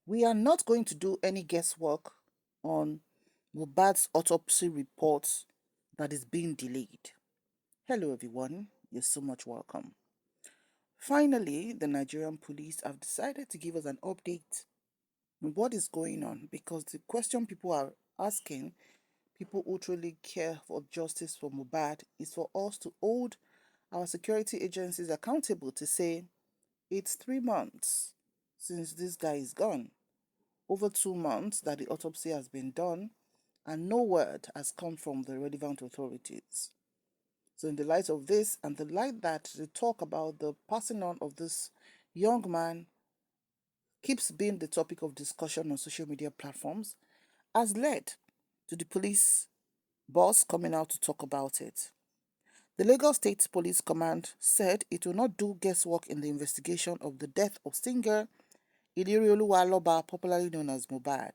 We are not going to do any guesswork on Mohbad's autopsy report that is being delayed. Hello, everyone. You're so much welcome. Finally, the Nigerian police have decided to give us an update on what is going on because the question people are asking, people who truly care for justice for Mohbad, is for us to hold our security agencies accountable to say it's 3 months since this guy is gone. Over 2 months that the autopsy has been done, and no word has come from the relevant authorities. So, in the light of this, and the light that the talk about the passing on of this young man keeps being the topic of discussion on social media platforms, has led to the police boss coming out to talk about it. The Lagos State Police Command said it will not do guesswork in the investigation of the death of singer Ilirioluwa Aloba, popularly known as Mohbad.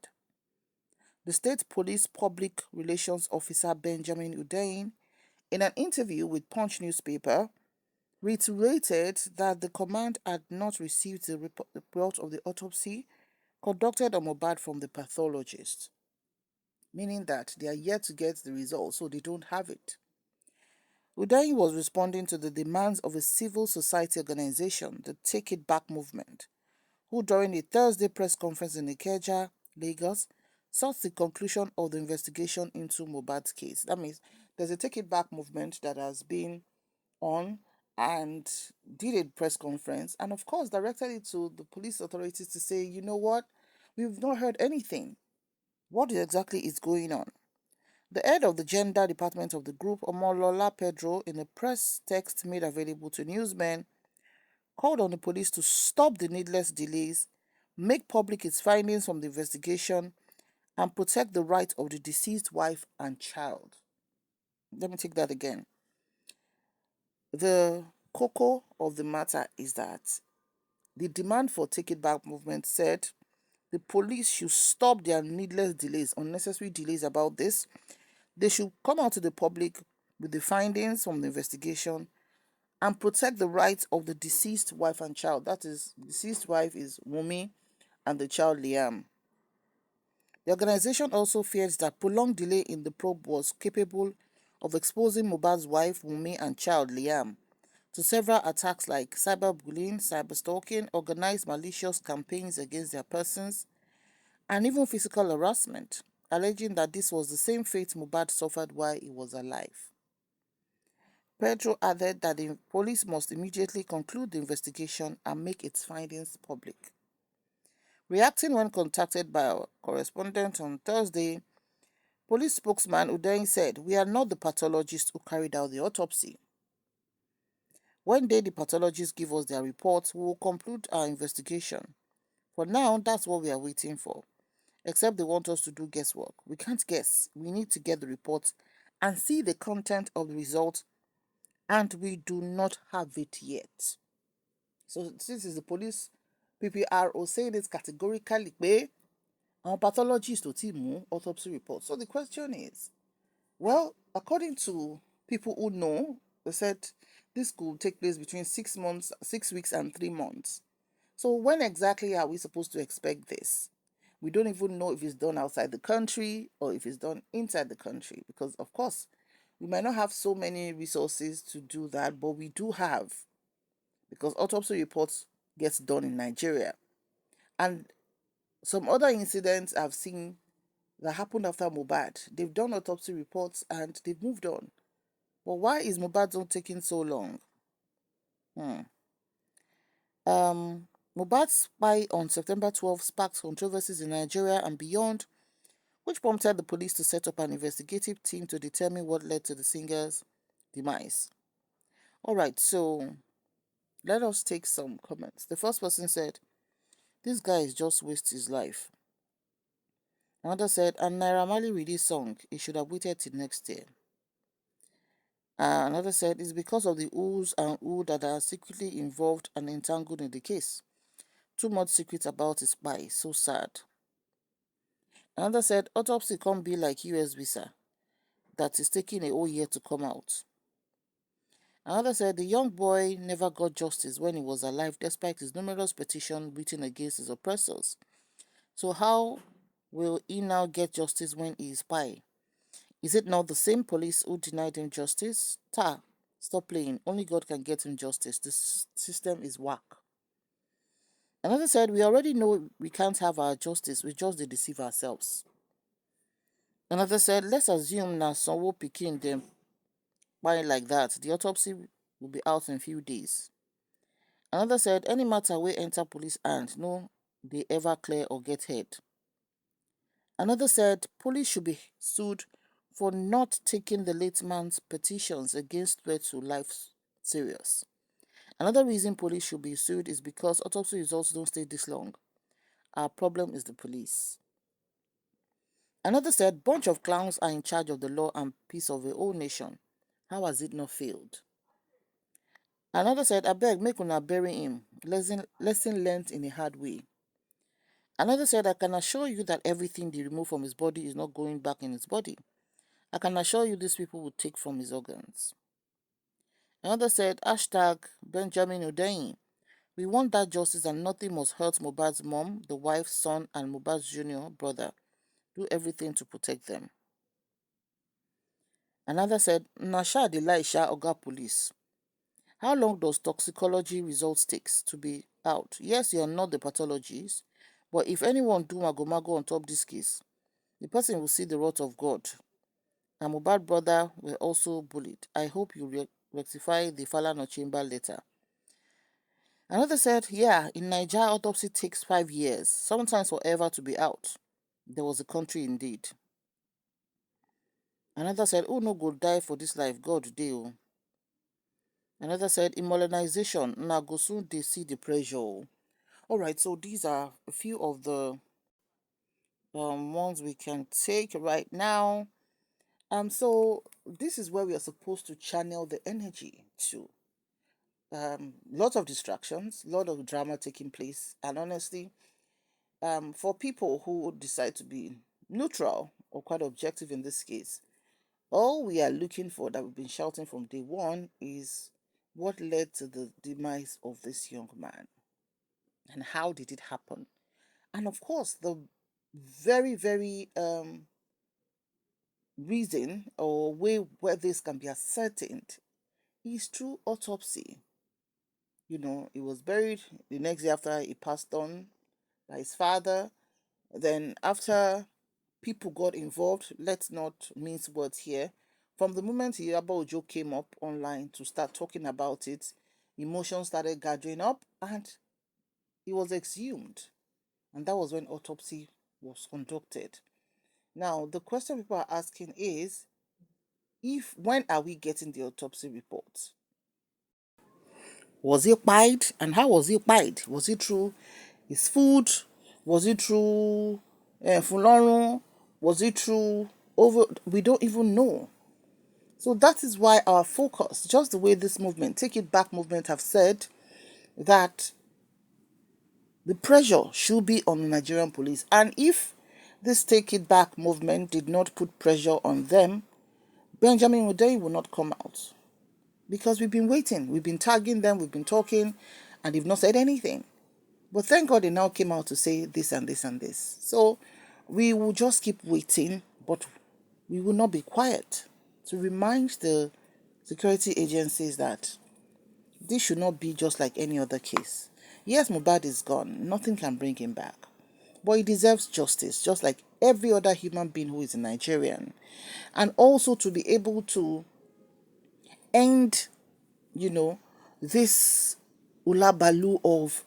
The state police public relations officer Benjamin Hundeyin, in an interview with Punch newspaper, reiterated that the command had not received the report of the autopsy conducted on Mohbad from the pathologist, meaning that they are yet to get the results, so they don't have it. Hundeyin was responding to the demands of a civil society organization, the Take It Back movement, who during a Thursday press conference in Ikeja, Lagos, sought the conclusion of the investigation into Mohbad's case. That means there's a Take It Back movement that has been on and did a press conference and, of course, directed it to the police authorities to say, you know what, we've not heard anything. What exactly is going on? The head of the gender department of the group, Omolola Pedro, in a press text made available to newsmen, called on the police to stop the needless delays, make public its findings from the investigation, and protect the rights of the deceased wife and child. Let me take that again. The cocoa of the matter is that the demand for Take It Back movement said the police should stop their needless delays, unnecessary delays about this. They should come out to the public with the findings from the investigation and protect the rights of the deceased wife and child. That is, the deceased wife is Wumi and the child Liam. The organization also fears that prolonged delay in the probe was capable of exposing Mohbad's wife Wumi and child Liam to several attacks like cyberbullying, cyberstalking, organized malicious campaigns against their persons, and even physical harassment, alleging that this was the same fate Mohbad suffered while he was alive. Pedro added that the police must immediately conclude the investigation and make its findings public. Reacting when contacted by our correspondent on Thursday, police spokesman Hundeyin said, "We are not the pathologists who carried out the autopsy. When they, the pathologists, give us their reports, we will conclude our investigation. For now, that's what we are waiting for. Except they want us to do guesswork. We can't guess. We need to get the reports and see the content of the result, and we do not have it yet." So this is the police PPRO saying it categorically pé àwọn pathologist ò tí mú autopsy report. So the question is, well, according to people who know, they said this could take place between 6 months, 6 weeks and 3 months. So when exactly are we supposed to expect this? We don't even know if it's done outside the country or if it's done inside the country because, of course, we might not have so many resources to do that, but we do have, because autopsy reports gets done in Nigeria. And some other incidents I've seen that happened after Mohbad, they've done autopsy reports and they've moved on. But why is Mohbad's own taking so long? Mohbad's spy on September 12 sparked controversies in Nigeria and beyond, which prompted the police to set up an investigative team to determine what led to the singer's demise. All right, so let us take some comments. The first person said, "This guy is just wasting his life." Another said, "And Naira Marley released song, he should have waited till next year." Another said, "It's because of the who's and who that are secretly involved and entangled in the case. Too much secret about his spy, so sad." Another said, "Autopsy can't be like US visa, that is taking a whole year to come out." Another said, "The young boy never got justice when he was alive despite his numerous petitions written against his oppressors. So how will he now get justice when he is spy? Is it not the same police who denied him justice? Stop playing. Only God can get him justice. The system is whack. Another said, we already know we can't have our justice. We just deceive ourselves. Another said, let's assume na Sanwo Pikin them by like that. The autopsy will be out in few days. Another said, any matter wey enter police hand, no they ever clear or get head. Another said, police should be sued for not taking the late man's petitions against threat to life serious. Another reason police should be sued is because autopsy results don't stay this long. Our problem is the police. Another said, bunch of clowns are in charge of the law and peace of the whole nation. How has it not failed? Another said, abeg make una bury him. Lesson learned in a hard way. Another said, I can assure you that everything they remove from his body is not going back in his body. I can assure you these people will take from his organs. Another said, hashtag Benjamin Hundeyin. We want that justice and nothing must hurt Mohbad's mom, the wife, son, and Mohbad's junior brother. Do everything to protect them. Another said, Nasha de Laisha Oga Police. How long does toxicology results takes to be out? Yes, you are not the pathologist, but if anyone do mago on top this case, the person will see the wrath of God. And Mohbad brother were also bullied. I hope you rectify the Falana chamber later. Another said, yeah, in Nigeria, autopsy takes 5 years, sometimes forever to be out. There was a country indeed. Another said, who no go die for this life? God dey. Another said, in modernization, na go soon they see the pressure. Alright, so these are a few of the ones we can take right now. So this is where we are supposed to channel the energy to. Lots of distractions, lot of drama taking place, and honestly, for people who decide to be neutral or quite objective in this case, all we are looking for that we've been shouting from day one is what led to the demise of this young man and how did it happen. And of course, the very, very reason or way where this can be ascertained is through autopsy. He was buried the next day after he passed on by his father. Then, after people got involved, let's not mince words here. From the moment Iyabo Ojo came up online to start talking about it, emotions started gathering up and he was exhumed. And that was when autopsy was conducted. Now, the question people are asking is, when are we getting the autopsy report? Was he pied? And how was he pied? Was it through his food? Was it through Fulorun? Was it through over? We don't even know. So that is why our focus, just the way this movement, Take It Back movement, have said that the pressure should be on the Nigerian police. And if this Take It Back movement did not put pressure on them, Benjamin Hundeyin will not come out. Because we've been waiting, we've been tagging them, we've been talking, and they've not said anything. But thank God they now came out to say this and this and this. So we will just keep waiting, but we will not be quiet to remind the security agencies that this should not be just like any other case. Yes, Mohbad is gone. Nothing can bring him back. But he deserves justice, just like every other human being who is a Nigerian. And also to be able to end, this ulabalu of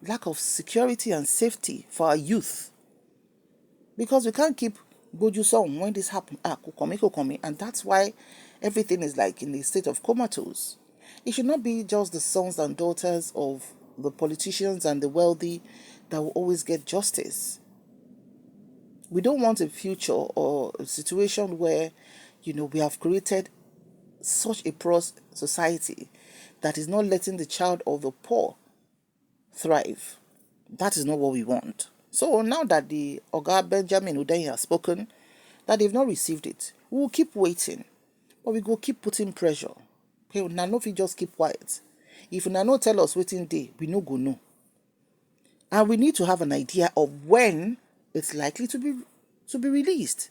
lack of security and safety for our youth. Because we can't keep Goju song when this happen. Kukomi, and that's why everything is like in a state of comatose. It should not be just the sons and daughters of the politicians and the wealthy that will always get justice. We don't want a future or a situation where, we have created such a poor society that is not letting the child of the poor thrive. That is not what we want. So now that the Oga Benjamin Hundeyin has spoken, that they've not received it, we will keep waiting. But we go keep putting pressure. Okay, now no fit just keep quiet. If una no tell us wetin dey, we no go know. And we need to have an idea of when it's likely to be released.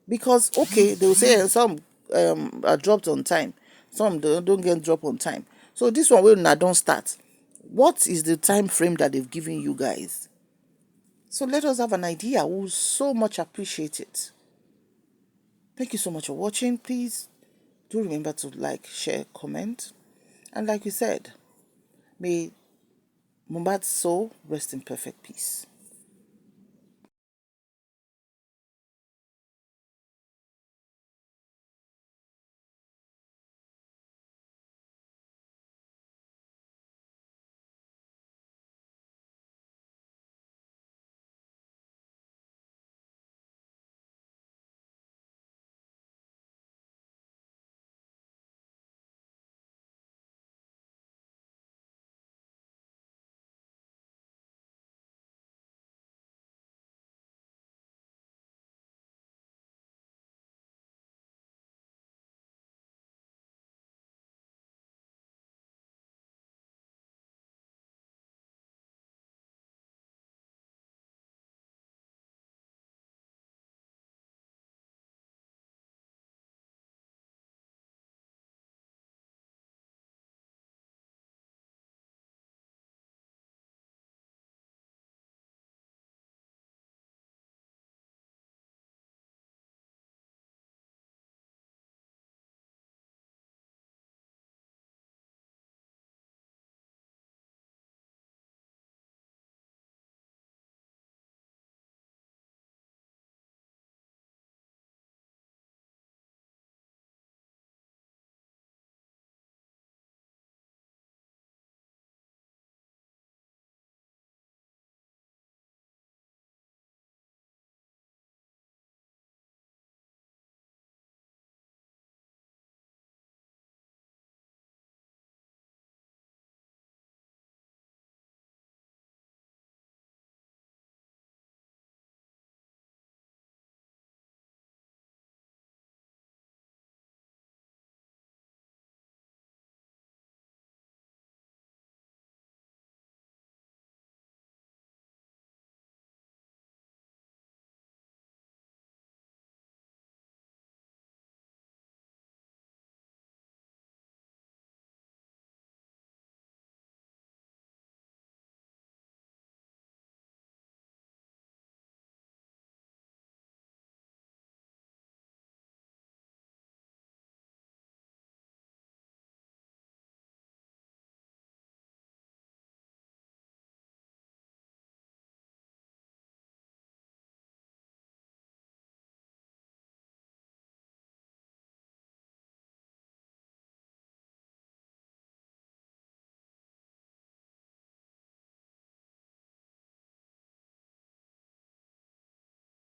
Because okay, they will say some are dropped on time, some don't get dropped on time. So this one will not don't start. What is the time frame that they've given you guys? So let us have an idea. We'll so much appreciate it. Thank you so much for watching. Please do remember to like, share, comment. And like we said, may Mohbad's soul rest in perfect peace.